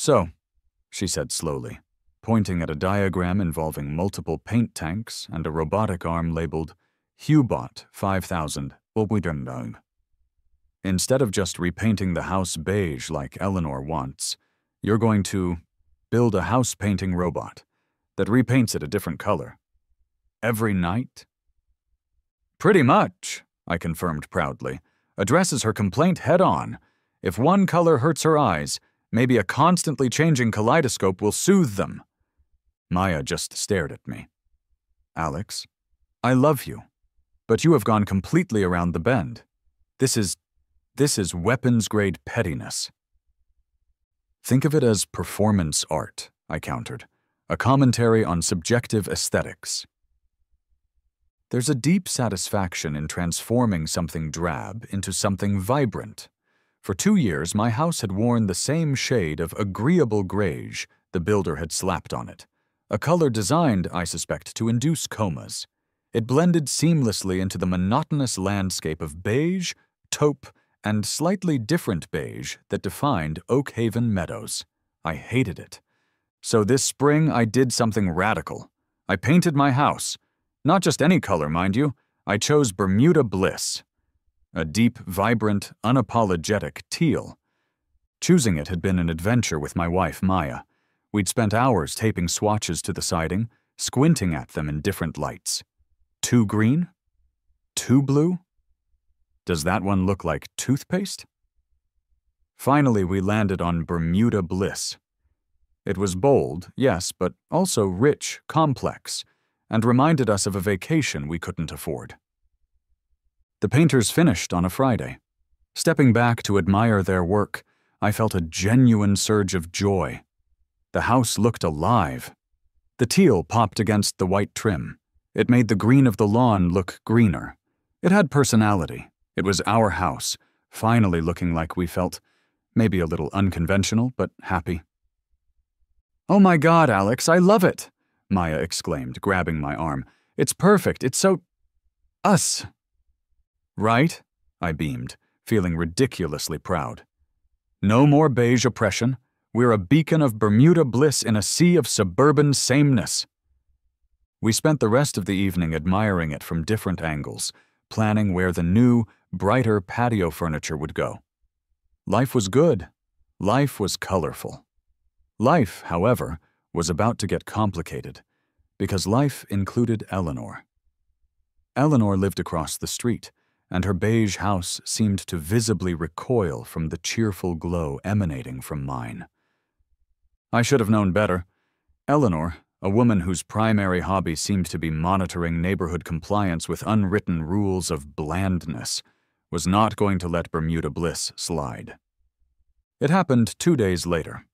So, she said slowly, pointing at a diagram involving multiple paint tanks and a robotic arm labeled Hubot 5000. Instead of just repainting the house beige like Eleanor wants, you're going to build a house-painting robot that repaints it a different color. Every night? Pretty much, I confirmed proudly, addresses her complaint head-on. If one color hurts her eyes, maybe a constantly changing kaleidoscope will soothe them. Maya just stared at me. Alex, I love you, but you have gone completely around the bend. This is weapons-grade pettiness. Think of it as performance art, I countered, a commentary on subjective aesthetics. There's a deep satisfaction in transforming something drab into something vibrant. For 2 years, my house had worn the same shade of agreeable greige the builder had slapped on it, a color designed, I suspect, to induce comas. It blended seamlessly into the monotonous landscape of beige, taupe, and slightly different beige that defined Oak Haven Meadows. I hated it. So this spring, I did something radical. I painted my house. Not just any color, mind you. I chose Bermuda Bliss. A deep, vibrant, unapologetic teal. Choosing it had been an adventure with my wife, Maya. We'd spent hours taping swatches to the siding, squinting at them in different lights. Too green? Too blue? Does that one look like toothpaste? Finally, we landed on Bermuda Bliss. It was bold, yes, but also rich, complex, and reminded us of a vacation we couldn't afford. The painters finished on a Friday. Stepping back to admire their work, I felt a genuine surge of joy. The house looked alive. The teal popped against the white trim. It made the green of the lawn look greener. It had personality. It was our house, finally looking like we felt, maybe a little unconventional, but happy. "Oh my God, Alex, I love it!" Maya exclaimed, grabbing my arm. "It's perfect. It's so... us." "Right?" I beamed, feeling ridiculously proud. "No more beige oppression. We're a beacon of Bermuda bliss in a sea of suburban sameness." We spent the rest of the evening admiring it from different angles, planning where the new, brighter patio furniture would go. Life was good. Life was colorful. Life, however, was about to get complicated, because life included Eleanor. Eleanor lived across the street, and her beige house seemed to visibly recoil from the cheerful glow emanating from mine. I should have known better. Eleanor, a woman whose primary hobby seemed to be monitoring neighborhood compliance with unwritten rules of blandness, was not going to let Bermuda Bliss slide. It happened 2 days later.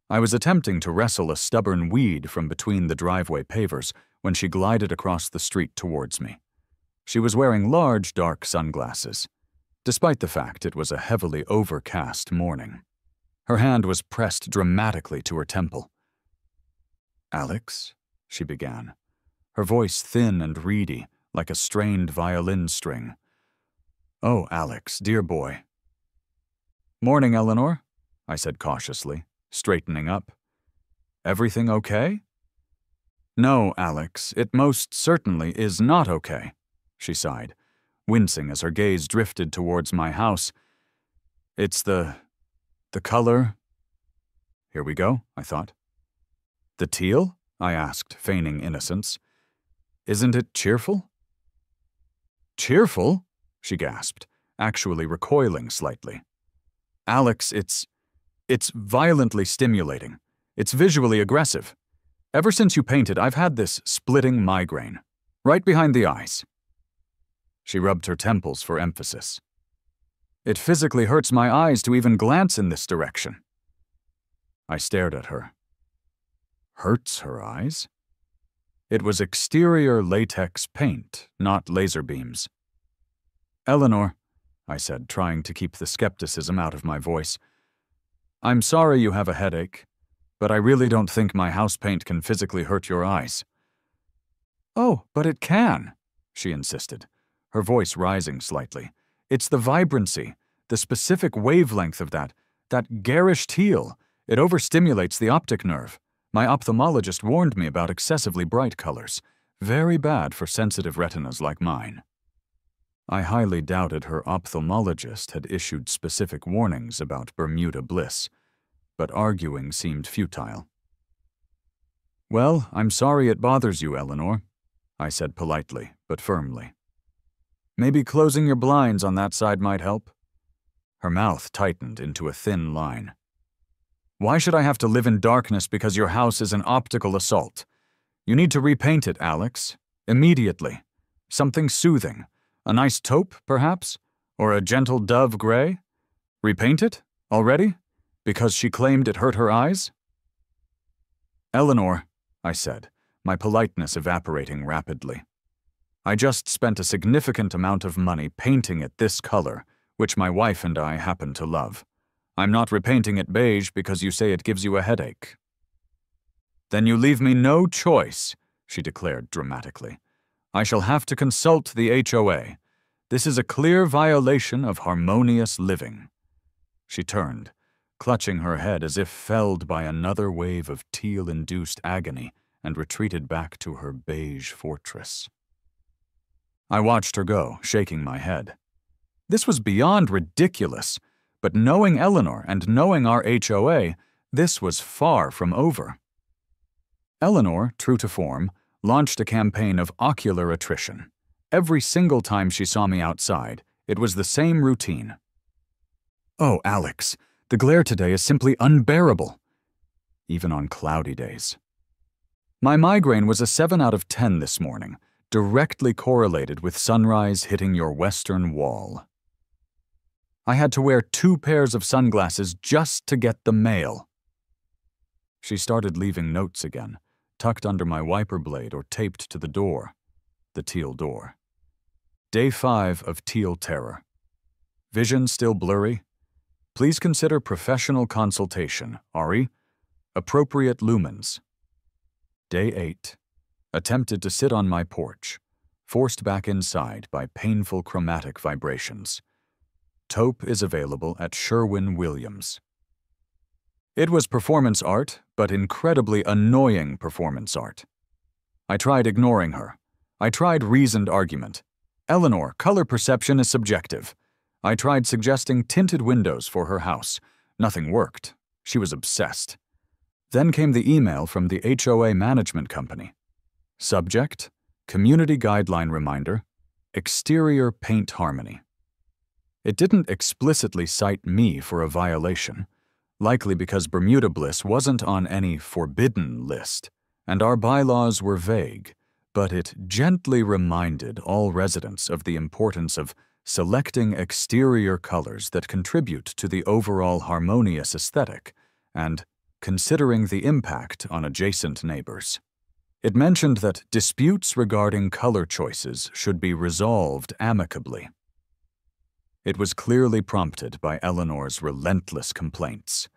I was attempting to wrestle a stubborn weed from between the driveway pavers when she glided across the street towards me. She was wearing large, dark sunglasses, despite the fact it was a heavily overcast morning. Her hand was pressed dramatically to her temple. "Alex," she began, her voice thin and reedy, like a strained violin string. "Oh, Alex, dear boy." "Morning, Eleanor," I said cautiously, straightening up. "Everything okay?" "No, Alex, it most certainly is not okay," she sighed, wincing as her gaze drifted towards my house. "It's the color." Here we go, I thought. "The teal?" I asked, feigning innocence. "Isn't it cheerful?" "Cheerful?" she gasped, actually recoiling slightly. "Alex, it's violently stimulating. It's visually aggressive. Ever since you painted, I've had this splitting migraine, right behind the eyes." She rubbed her temples for emphasis. "It physically hurts my eyes to even glance in this direction." I stared at her. Hurts her eyes? It was exterior latex paint, not laser beams. "Eleanor," I said, trying to keep the skepticism out of my voice, "I'm sorry you have a headache, but I really don't think my house paint can physically hurt your eyes." "Oh, but it can," she insisted, her voice rising slightly. "It's the vibrancy, the specific wavelength of that garish teal. It overstimulates the optic nerve. My ophthalmologist warned me about excessively bright colors. Very bad for sensitive retinas like mine. I highly doubted her ophthalmologist had issued specific warnings about Bermuda bliss, but arguing seemed futile. "Well, I'm sorry it bothers you, Eleanor," I said politely, but firmly. "Maybe closing your blinds on that side might help." Her mouth tightened into a thin line. "Why should I have to live in darkness because your house is an optical assault? You need to repaint it, Alex. Immediately. Something soothing. A nice taupe, perhaps? Or a gentle dove gray? Repaint it? Already? Because she claimed it hurt her eyes?" "Eleanor," I said, my politeness evaporating rapidly. "I just spent a significant amount of money painting it this color, which my wife and I happen to love. I'm not repainting it beige because you say it gives you a headache." "Then you leave me no choice," she declared dramatically. "I shall have to consult the HOA. This is a clear violation of harmonious living." She turned, clutching her head as if felled by another wave of teal-induced agony, and retreated back to her beige fortress. I watched her go, shaking my head. This was beyond ridiculous, but knowing Eleanor and knowing our HOA, this was far from over. Eleanor, true to form, launched a campaign of ocular attrition. Every single time she saw me outside, it was the same routine. "Oh, Alex, the glare today is simply unbearable," even on cloudy days. My migraine was a 7 out of 10 this morning, directly correlated with sunrise hitting your western wall. I had to wear 2 pairs of sunglasses just to get the mail. She started leaving notes again, tucked under my wiper blade or taped to the door, the teal door. Day 5 of teal terror. Vision still blurry? Please consider professional consultation, Ari. Appropriate lumens. Day 8. Attempted to sit on my porch, forced back inside by painful chromatic vibrations. Taupe is available at Sherwin-Williams. It was performance art, but incredibly annoying performance art. I tried ignoring her. I tried reasoned argument. "Eleanor, color perception is subjective." I tried suggesting tinted windows for her house. Nothing worked. She was obsessed. Then came the email from the HOA management company. Subject, community guideline reminder, exterior paint harmony. It didn't explicitly cite me for a violation, likely because Bermuda bliss wasn't on any forbidden list, and our bylaws were vague, but it gently reminded all residents of the importance of selecting exterior colors that contribute to the overall harmonious aesthetic, and considering the impact on adjacent neighbors. It mentioned that disputes regarding color choices should be resolved amicably. It was clearly prompted by Eleanor's relentless complaints.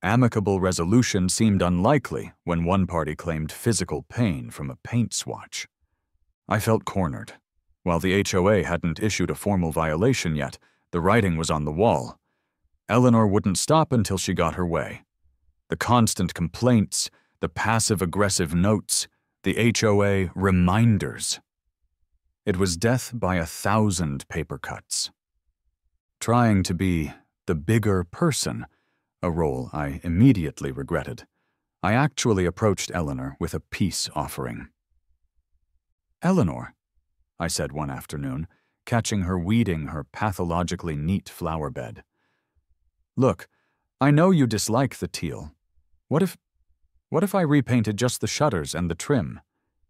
Amicable resolution seemed unlikely when one party claimed physical pain from a paint swatch. I felt cornered. While the HOA hadn't issued a formal violation yet, the writing was on the wall. Eleanor wouldn't stop until she got her way. The constant complaints, the passive-aggressive notes, the HOA reminders. It was death by 1,000 paper cuts. Trying to be the bigger person, a role I immediately regretted, I actually approached Eleanor with a peace offering. "Eleanor," I said one afternoon, catching her weeding her pathologically neat flower bed. "Look, I know you dislike the teal. What if I repainted just the shutters and the trim?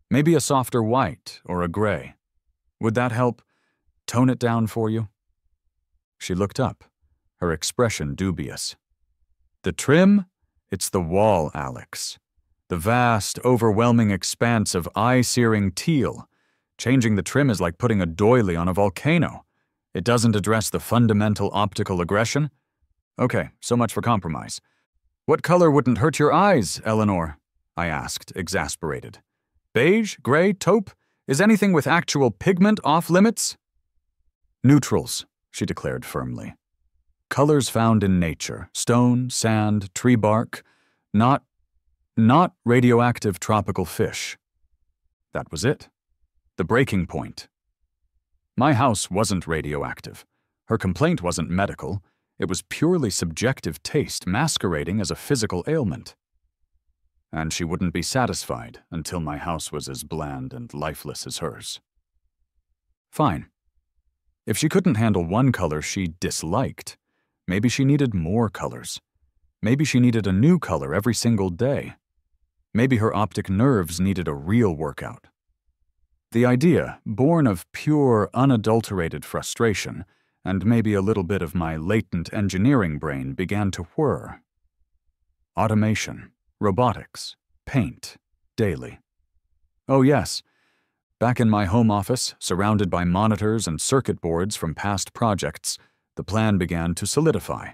Maybe a softer white or a gray. Would that help tone it down for you?" She looked up, her expression dubious. "The trim? It's the wall, Alex. The vast, overwhelming expanse of eye-searing teal. Changing the trim is like putting a doily on a volcano. It doesn't address the fundamental optical aggression. Okay, so much for compromise. What color wouldn't hurt your eyes, Eleanor?" I asked, exasperated. "Beige, gray, taupe? Is anything with actual pigment off limits?" "Neutrals," she declared firmly. Colors found in nature, stone, sand, tree bark, not radioactive tropical fish. That was it. The breaking point. My house wasn't radioactive. Her complaint wasn't medical. It was purely subjective taste masquerading as a physical ailment. And she wouldn't be satisfied until my house was as bland and lifeless as hers. Fine. If she couldn't handle one color she disliked, maybe she needed more colors. Maybe she needed a new color every single day. Maybe her optic nerves needed a real workout. The idea, born of pure, unadulterated frustration, and maybe a little bit of my latent engineering brain, began to whir. Automation, robotics, paint, daily. Oh yes, back in my home office, surrounded by monitors and circuit boards from past projects, the plan began to solidify.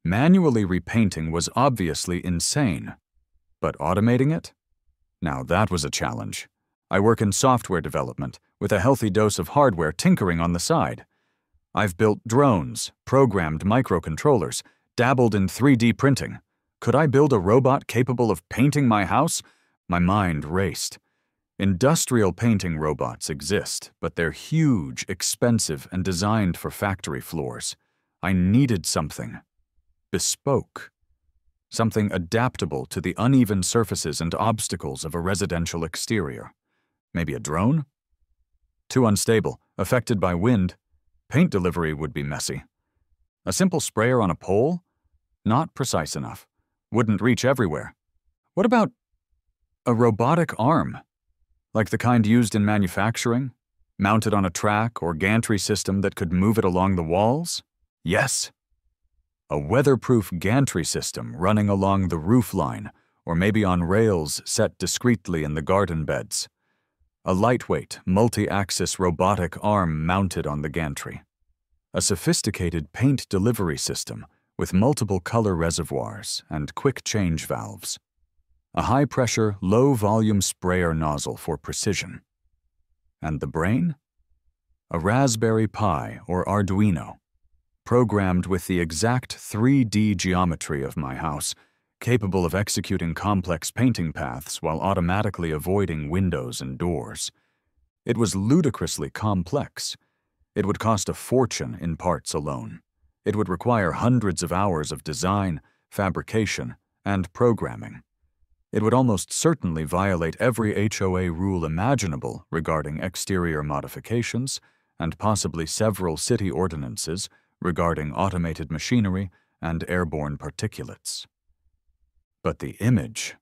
Manually repainting was obviously insane, but automating it? Now that was a challenge. I work in software development, with a healthy dose of hardware tinkering on the side. I've built drones, programmed microcontrollers, dabbled in 3D printing. Could I build a robot capable of painting my house? My mind raced. Industrial painting robots exist, but they're huge, expensive, and designed for factory floors. I needed something bespoke. Something adaptable to the uneven surfaces and obstacles of a residential exterior. Maybe a drone? Too unstable, affected by wind. Paint delivery would be messy. A simple sprayer on a pole? Not precise enough. Wouldn't reach everywhere. What about a robotic arm? Like the kind used in manufacturing? Mounted on a track or gantry system that could move it along the walls? Yes. A weatherproof gantry system running along the roof line, or maybe on rails set discreetly in the garden beds. A lightweight, multi-axis robotic arm mounted on the gantry. A sophisticated paint delivery system with multiple color reservoirs and quick change valves. A high-pressure, low-volume sprayer nozzle for precision. And the brain? A Raspberry Pi or Arduino, programmed with the exact 3D geometry of my house, capable of executing complex painting paths while automatically avoiding windows and doors. It was ludicrously complex. It would cost a fortune in parts alone. It would require hundreds of hours of design, fabrication, and programming. It would almost certainly violate every HOA rule imaginable regarding exterior modifications, and possibly several city ordinances regarding automated machinery and airborne particulates. But the image.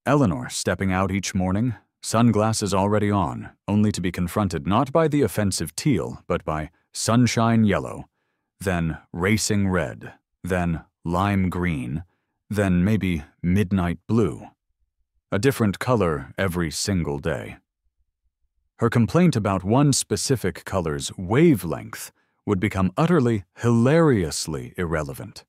Eleanor stepping out each morning, sunglasses already on, only to be confronted not by the offensive teal, but by sunshine yellow, then racing red, then lime green, then maybe midnight blue. A different color every single day. Her complaint about one specific color's wavelength would become utterly, hilariously irrelevant.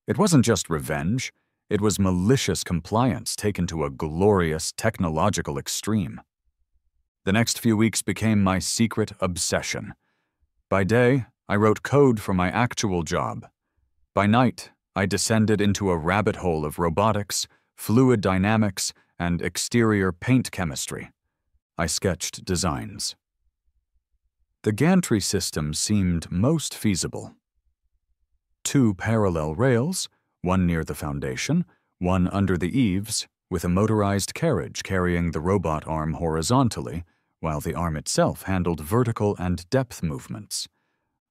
It wasn't just revenge. It was malicious compliance taken to a glorious technological extreme. The next few weeks became my secret obsession. By day, I wrote code for my actual job. By night, I descended into a rabbit hole of robotics, fluid dynamics, and exterior paint chemistry. I sketched designs. The gantry system seemed most feasible. 2 parallel rails, one near the foundation, one under the eaves, with a motorized carriage carrying the robot arm horizontally, while the arm itself handled vertical and depth movements.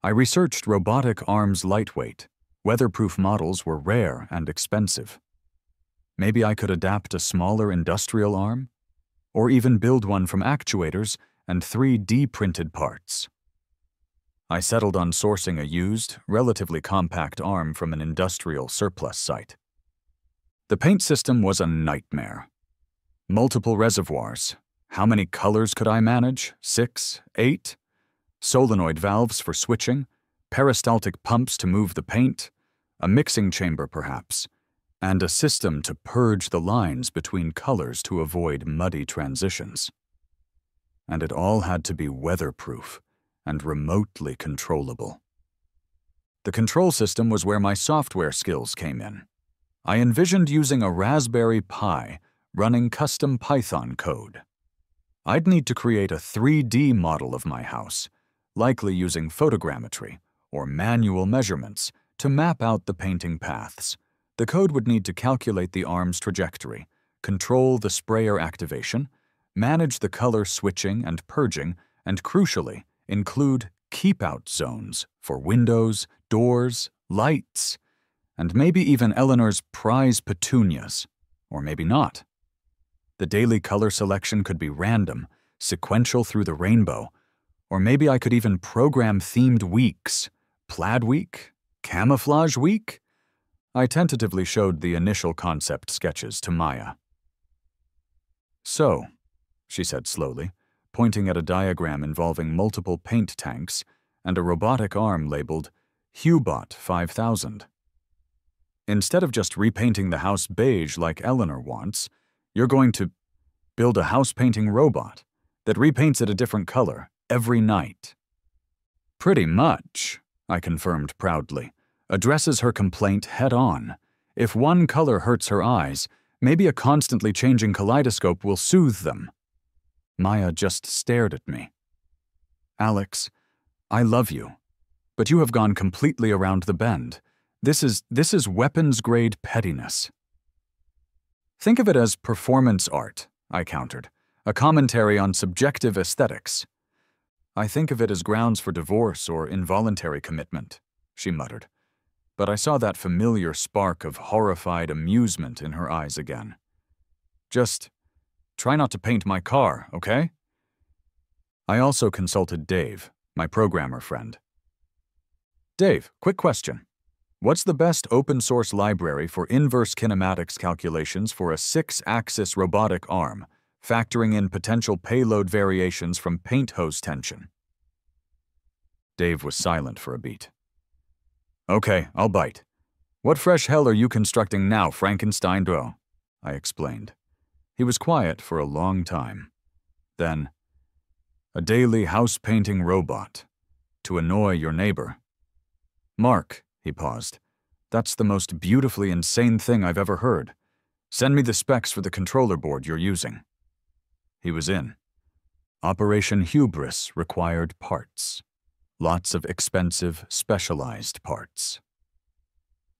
I researched robotic arms' lightweight. Weatherproof models were rare and expensive. Maybe I could adapt a smaller industrial arm? Or even build one from actuators and 3D printed parts. I settled on sourcing a used, relatively compact arm from an industrial surplus site. The paint system was a nightmare. Multiple reservoirs. How many colors could I manage? 6? 8? Solenoid valves for switching, peristaltic pumps to move the paint, a mixing chamber perhaps, and a system to purge the lines between colors to avoid muddy transitions. And it all had to be weatherproof and remotely controllable. The control system was where my software skills came in. I envisioned using a Raspberry Pi running custom Python code. I'd need to create a 3D model of my house, likely using photogrammetry or manual measurements to map out the painting paths. The code would need to calculate the arm's trajectory, control the sprayer activation, manage the color switching and purging, and crucially, include keep-out zones for windows, doors, lights, and maybe even Eleanor's prize petunias, or maybe not. The daily color selection could be random, sequential through the rainbow, or maybe I could even program themed weeks, plaid week, camouflage week. I tentatively showed the initial concept sketches to Maya. "So," she said slowly, pointing at a diagram involving multiple paint tanks and a robotic arm labeled Hubot 5000. "Instead of just repainting the house beige like Eleanor wants, you're going to build a house-painting robot that repaints it a different color every night." "Pretty much," I confirmed proudly, addresses her complaint head-on. If one color hurts her eyes, maybe a constantly changing kaleidoscope will soothe them. Maya just stared at me. "Alex, I love you, but you have gone completely around the bend. This is weapons-grade pettiness." "Think of it as performance art," I countered, "a commentary on subjective aesthetics." "I think of it as grounds for divorce or involuntary commitment," she muttered, but I saw that familiar spark of horrified amusement in her eyes again. "Just try not to paint my car, okay?" I also consulted Dave, my programmer friend. "Dave, quick question. What's the best open-source library for inverse kinematics calculations for a 6-axis robotic arm, factoring in potential payload variations from paint hose tension?" Dave was silent for a beat. "Okay, I'll bite. What fresh hell are you constructing now, Frankenstein bro?" I explained. He was quiet for a long time. Then, "A daily house-painting robot. To annoy your neighbor." "Mark," he paused, "that's the most beautifully insane thing I've ever heard. Send me the specs for the controller board you're using." He was in. Operation Hubris required parts. Lots of expensive, specialized parts.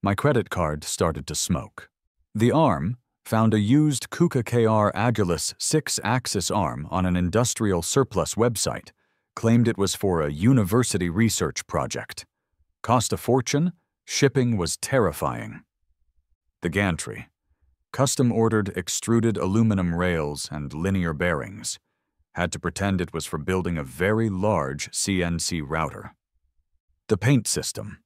My credit card started to smoke. The arm found a used Kuka KR Agilus 6-axis arm on an industrial surplus website, claimed it was for a university research project. Cost a fortune, shipping was terrifying. The gantry. Custom-ordered extruded aluminum rails and linear bearings. Had to pretend it was for building a very large CNC router. The paint system.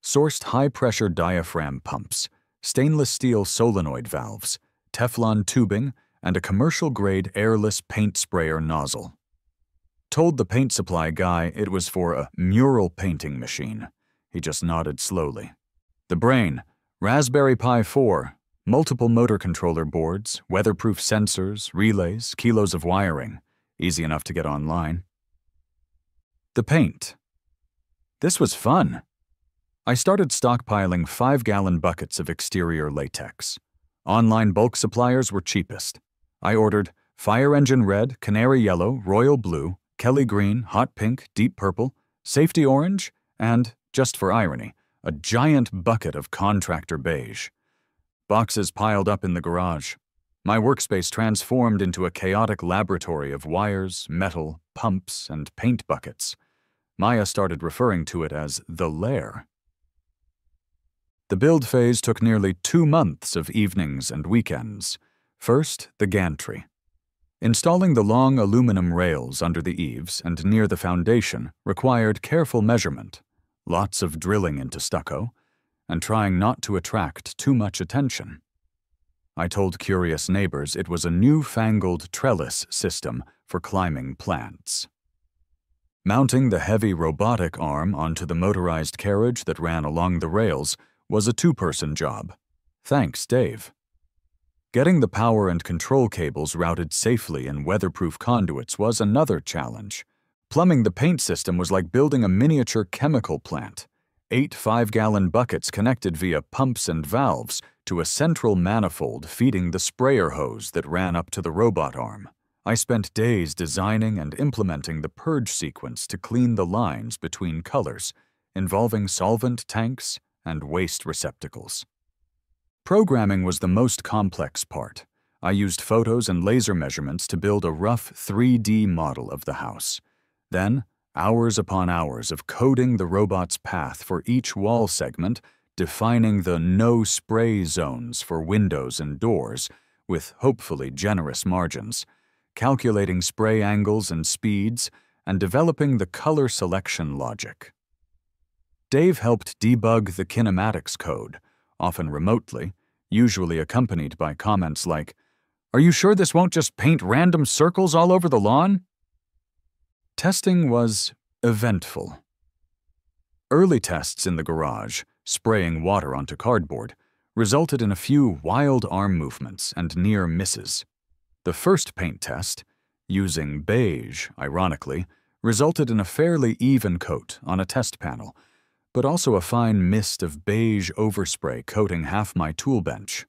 Sourced high-pressure diaphragm pumps, stainless steel solenoid valves, Teflon tubing, and a commercial-grade airless paint sprayer nozzle. Told the paint supply guy it was for a mural painting machine. He just nodded slowly. The brain, Raspberry Pi 4, multiple motor controller boards, weatherproof sensors, relays, kilos of wiring. Easy enough to get online. The paint. This was fun. I started stockpiling 5-gallon buckets of exterior latex. Online bulk suppliers were cheapest. I ordered fire engine red, canary yellow, royal blue, Kelly green, hot pink, deep purple, safety orange, and, just for irony, a giant bucket of contractor beige. Boxes piled up in the garage. My workspace transformed into a chaotic laboratory of wires, metal, pumps, and paint buckets. Maya started referring to it as the lair. The build phase took nearly 2 months of evenings and weekends. First, the gantry. Installing the long aluminum rails under the eaves and near the foundation required careful measurement, lots of drilling into stucco, and trying not to attract too much attention. I told curious neighbors it was a newfangled trellis system for climbing plants. Mounting the heavy robotic arm onto the motorized carriage that ran along the rails was a 2-person job. Thanks, Dave. Getting the power and control cables routed safely in weatherproof conduits was another challenge. Plumbing the paint system was like building a miniature chemical plant. 8 5-gallon buckets connected via pumps and valves to a central manifold feeding the sprayer hose that ran up to the robot arm. I spent days designing and implementing the purge sequence to clean the lines between colors, involving solvent tanks and waste receptacles. Programming was the most complex part. I used photos and laser measurements to build a rough 3D model of the house. Then, hours upon hours of coding the robot's path for each wall segment, defining the no-spray zones for windows and doors, with hopefully generous margins, calculating spray angles and speeds, and developing the color selection logic. Dave helped debug the kinematics code, often remotely, usually accompanied by comments like, "Are you sure this won't just paint random circles all over the lawn?" Testing was eventful. Early tests in the garage, spraying water onto cardboard, resulted in a few wild arm movements and near misses. The first paint test, using beige, ironically, resulted in a fairly even coat on a test panel, but also a fine mist of beige overspray coating half my tool bench.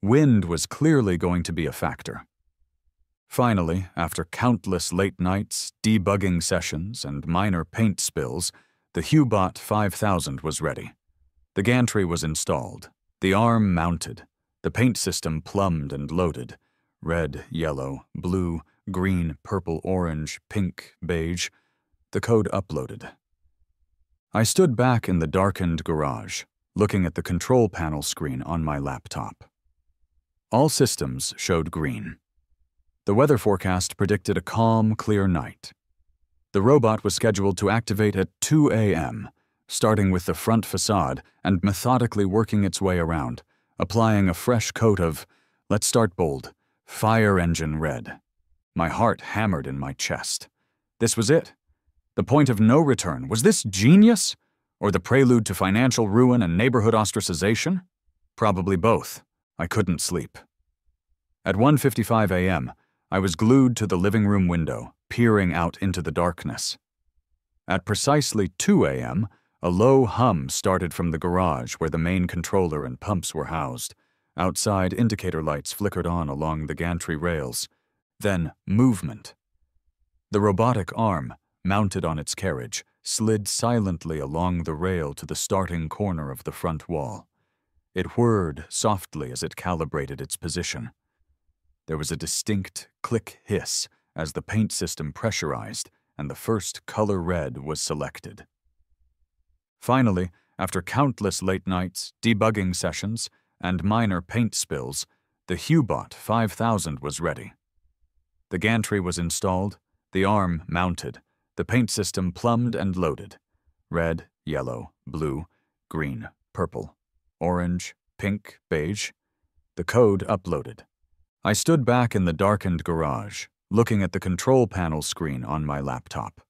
Wind was clearly going to be a factor. Finally, after countless late nights, debugging sessions, and minor paint spills, the Hubot 5000 was ready. The gantry was installed, the arm mounted, the paint system plumbed and loaded, red, yellow, blue, green, purple, orange, pink, beige, the code uploaded. I stood back in the darkened garage, looking at the control panel screen on my laptop. All systems showed green. The weather forecast predicted a calm, clear night. The robot was scheduled to activate at 2 a.m., starting with the front facade and methodically working its way around, applying a fresh coat of, let's start bold, fire engine red. My heart hammered in my chest. This was it. The point of no return. Was this genius? Or the prelude to financial ruin and neighborhood ostracization? Probably both. I couldn't sleep. At 1:55 a.m., I was glued to the living room window, peering out into the darkness. At precisely 2 a.m., a low hum started from the garage where the main controller and pumps were housed. Outside, indicator lights flickered on along the gantry rails. Then, movement. The robotic arm, mounted on its carriage, slid silently along the rail to the starting corner of the front wall. It whirred softly as it calibrated its position. There was a distinct click hiss as the paint system pressurized and the first color red was selected. Finally, after countless late nights, debugging sessions, and minor paint spills, the Hubot 5000 was ready. The gantry was installed, the arm mounted, the paint system plumbed and loaded. Red, yellow, blue, green, purple, orange, pink, beige. The code uploaded. I stood back in the darkened garage, looking at the control panel screen on my laptop.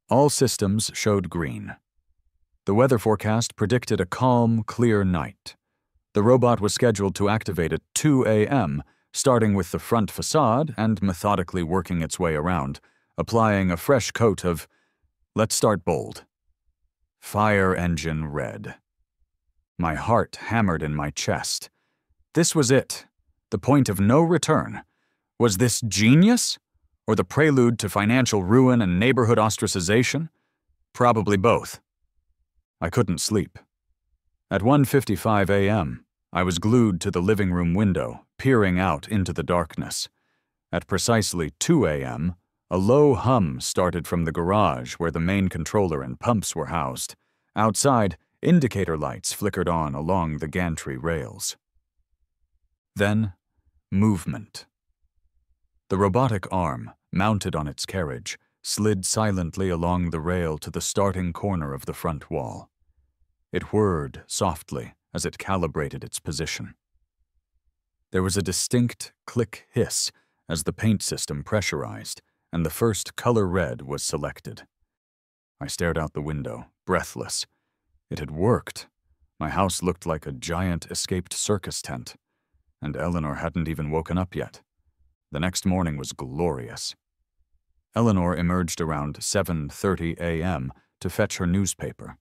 All systems showed green. The weather forecast predicted a calm, clear night. The robot was scheduled to activate at 2 a.m., starting with the front facade and methodically working its way around, applying a fresh coat of, let's start bold, fire engine red. My heart hammered in my chest. This was it. The point of no return. Was this genius? Or the prelude to financial ruin and neighborhood ostracization? Probably both. I couldn't sleep. At 1:55 a.m., I was glued to the living room window, peering out into the darkness. At precisely 2 a.m., a low hum started from the garage where the main controller and pumps were housed. Outside, indicator lights flickered on along the gantry rails. Then, movement. The robotic arm, mounted on its carriage, slid silently along the rail to the starting corner of the front wall. It whirred softly as it calibrated its position. There was a distinct click hiss as the paint system pressurized and the first color red was selected. I stared out the window, breathless. It had worked. My house looked like a giant escaped circus tent, and Eleanor hadn't even woken up yet. The next morning was glorious. Eleanor emerged around 7:30 a.m. to fetch her newspaper.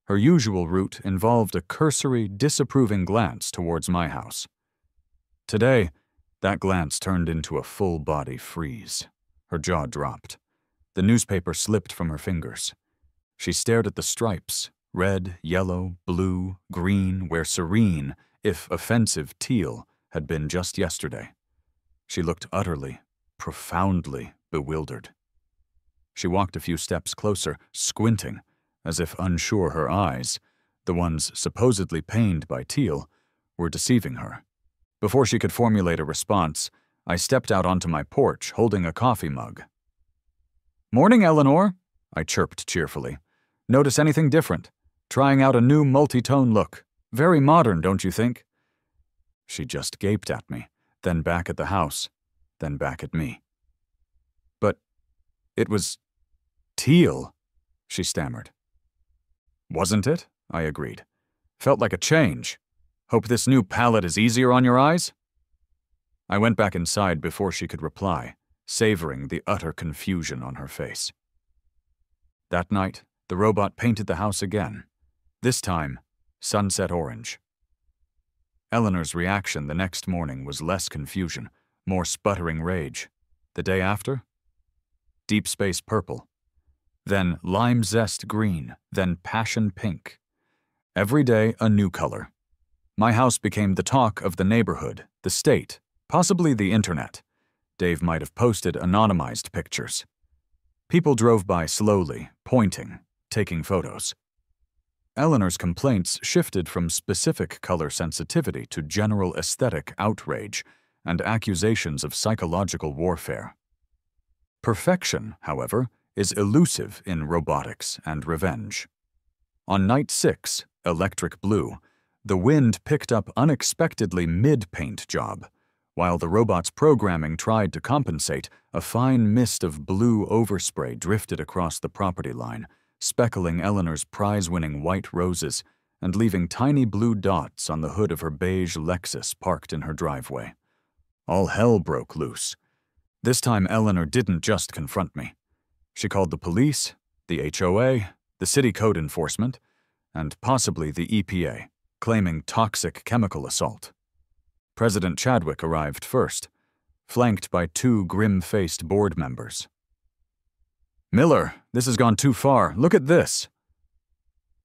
Her usual route involved a cursory, disapproving glance towards my house. Today, that glance turned into a full-body freeze. Her jaw dropped. The newspaper slipped from her fingers. She stared at the stripes, red, yellow, blue, green, where serene, if offensive teal, had been just yesterday. She looked utterly, profoundly bewildered. She walked a few steps closer, squinting, as if unsure her eyes, the ones supposedly pained by teal, were deceiving her. Before she could formulate a response, I stepped out onto my porch, holding a coffee mug. "Morning, Eleanor," I chirped cheerfully. "Notice anything different? Trying out a new multi-tone look. Very modern, don't you think?" She just gaped at me, then back at the house, then back at me. "But it was teal," she stammered. "Wasn't it?" I agreed. "Felt like a change. Hope this new palette is easier on your eyes?" I went back inside before she could reply, savoring the utter confusion on her face. That night, the robot painted the house again. This time, sunset orange. Eleanor's reaction the next morning was less confusion, more sputtering rage. The day after? Deep space purple. Then lime zest green, then passion pink. Every day a new color. My house became the talk of the neighborhood, the state, possibly the internet. Dave might have posted anonymized pictures. People drove by slowly, pointing, taking photos. Eleanor's complaints shifted from specific color sensitivity to general aesthetic outrage and accusations of psychological warfare. Perfection, however, is elusive in robotics and revenge. On night 6, electric blue, the wind picked up unexpectedly mid-paint job. While the robot's programming tried to compensate, a fine mist of blue overspray drifted across the property line, speckling Eleanor's prize-winning white roses and leaving tiny blue dots on the hood of her beige Lexus parked in her driveway. All hell broke loose. This time Eleanor didn't just confront me. She called the police, the HOA, the city code enforcement, and possibly the EPA, claiming toxic chemical assault. President Chadwick arrived first, flanked by 2 grim-faced board members. "Miller, this has gone too far. Look at this."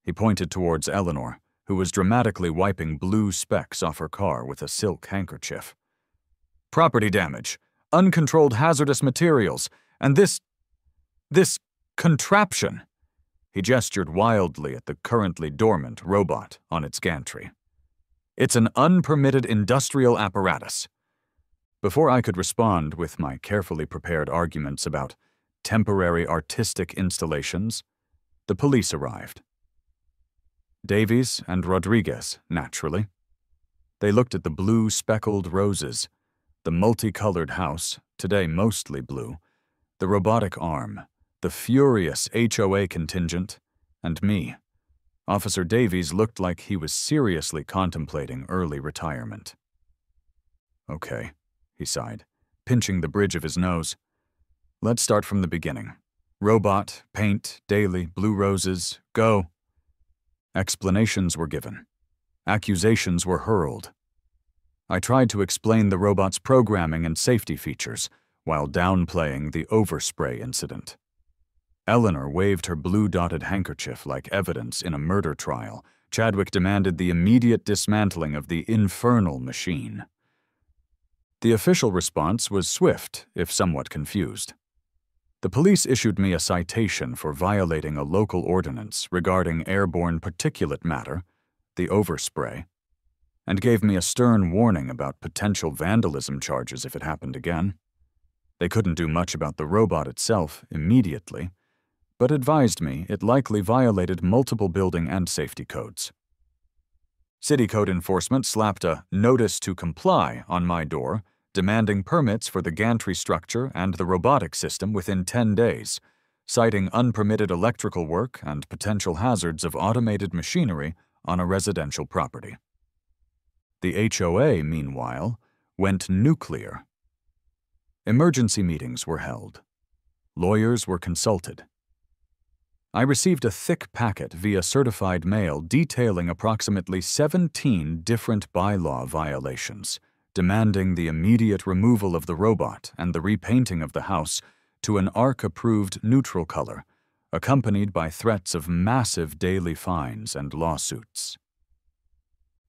He pointed towards Eleanor, who was dramatically wiping blue specks off her car with a silk handkerchief. "Property damage, uncontrolled hazardous materials, and this contraption." He gestured wildly at the currently dormant robot on its gantry. "It's an unpermitted industrial apparatus." Before I could respond with my carefully prepared arguments about temporary artistic installations, the police arrived. Davies and Rodriguez, naturally. They looked at the blue speckled roses, the multicolored house, today mostly blue, the robotic arm, the furious HOA contingent, and me. Officer Davies looked like he was seriously contemplating early retirement. "Okay," he sighed, pinching the bridge of his nose. "Let's start from the beginning. Robot, paint, daily, blue roses, go." Explanations were given. Accusations were hurled. I tried to explain the robot's programming and safety features while downplaying the overspray incident. Eleanor waved her blue-dotted handkerchief like evidence in a murder trial. Chadwick demanded the immediate dismantling of the infernal machine. The official response was swift, if somewhat confused. The police issued me a citation for violating a local ordinance regarding airborne particulate matter, the overspray, and gave me a stern warning about potential vandalism charges if it happened again. They couldn't do much about the robot itself immediately, but advised me it likely violated multiple building and safety codes. City code enforcement slapped a "notice to comply" on my door, demanding permits for the gantry structure and the robotic system within 10 days, citing unpermitted electrical work and potential hazards of automated machinery on a residential property. The HOA, meanwhile, went nuclear. Emergency meetings were held. Lawyers were consulted. I received a thick packet via certified mail detailing approximately 17 different bylaw violations, demanding the immediate removal of the robot and the repainting of the house to an ARC-approved neutral color, accompanied by threats of massive daily fines and lawsuits.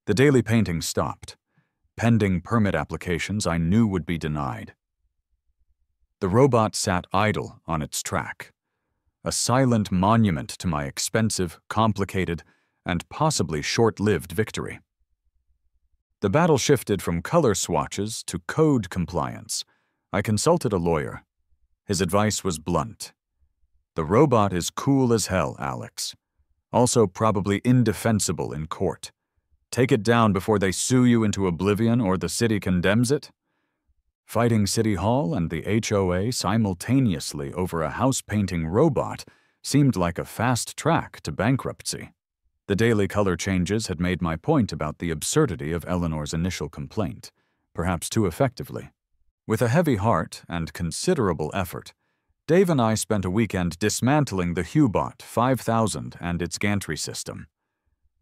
The daily painting stopped, pending permit applications I knew would be denied. The robot sat idle on its track, a silent monument to my expensive, complicated, and possibly short-lived victory. The battle shifted from color swatches to code compliance. I consulted a lawyer. His advice was blunt. The robot is cool as hell, Alex. Also probably indefensible in court. Take it down before they sue you into oblivion or the city condemns it. Fighting City Hall and the HOA simultaneously over a house-painting robot seemed like a fast track to bankruptcy. The daily color changes had made my point about the absurdity of Eleanor's initial complaint, perhaps too effectively. With a heavy heart and considerable effort, Dave and I spent a weekend dismantling the Hubot 5000 and its gantry system.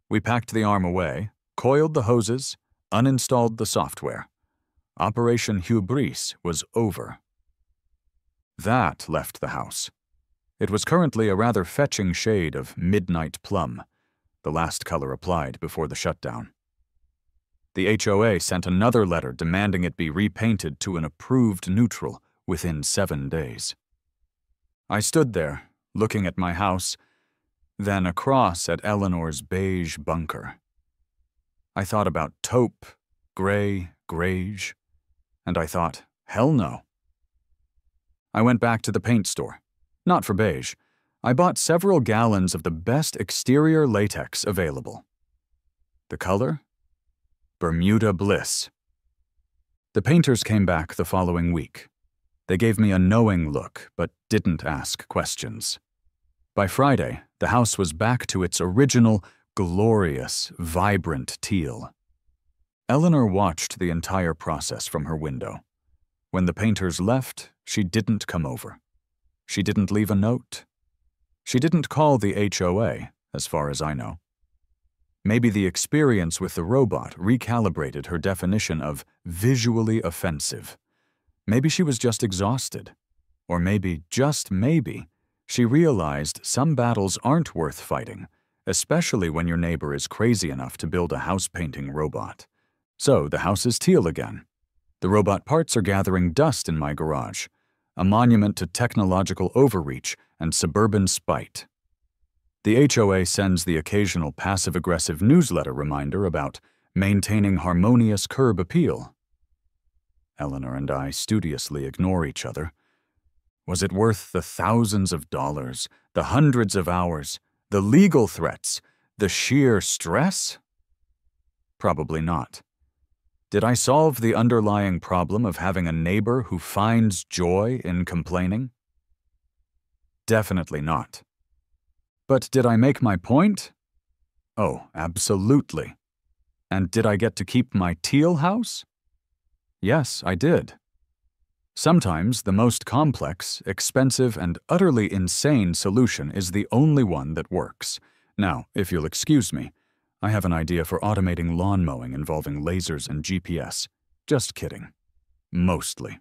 We packed the arm away, coiled the hoses, uninstalled the software. Operation Hubris was over. That left the house. It was currently a rather fetching shade of midnight plum, the last color applied before the shutdown. The HOA sent another letter demanding it be repainted to an approved neutral within 7 days. I stood there, looking at my house, then across at Eleanor's beige bunker. I thought about taupe, gray, greige, and I thought, hell no. I went back to the paint store. Not for beige. I bought several gallons of the best exterior latex available. The color? Bermuda Bliss. The painters came back the following week. They gave me a knowing look, but didn't ask questions. By Friday, the house was back to its original, glorious, vibrant teal. Eleanor watched the entire process from her window. When the painters left, she didn't come over. She didn't leave a note. She didn't call the HOA, as far as I know. Maybe the experience with the robot recalibrated her definition of visually offensive. Maybe she was just exhausted. Or maybe, just maybe, she realized some battles aren't worth fighting, especially when your neighbor is crazy enough to build a house-painting robot. So the house is teal again. The robot parts are gathering dust in my garage, a monument to technological overreach and suburban spite. The HOA sends the occasional passive-aggressive newsletter reminder about maintaining harmonious curb appeal. Eleanor and I studiously ignore each other. Was it worth the thousands of dollars, the hundreds of hours, the legal threats, the sheer stress? Probably not. Did I solve the underlying problem of having a neighbor who finds joy in complaining? Definitely not. But did I make my point? Oh, absolutely. And did I get to keep my teal house? Yes, I did. Sometimes the most complex, expensive, and utterly insane solution is the only one that works. Now, if you'll excuse me, I have an idea for automating lawn mowing involving lasers and GPS. Just kidding. Mostly.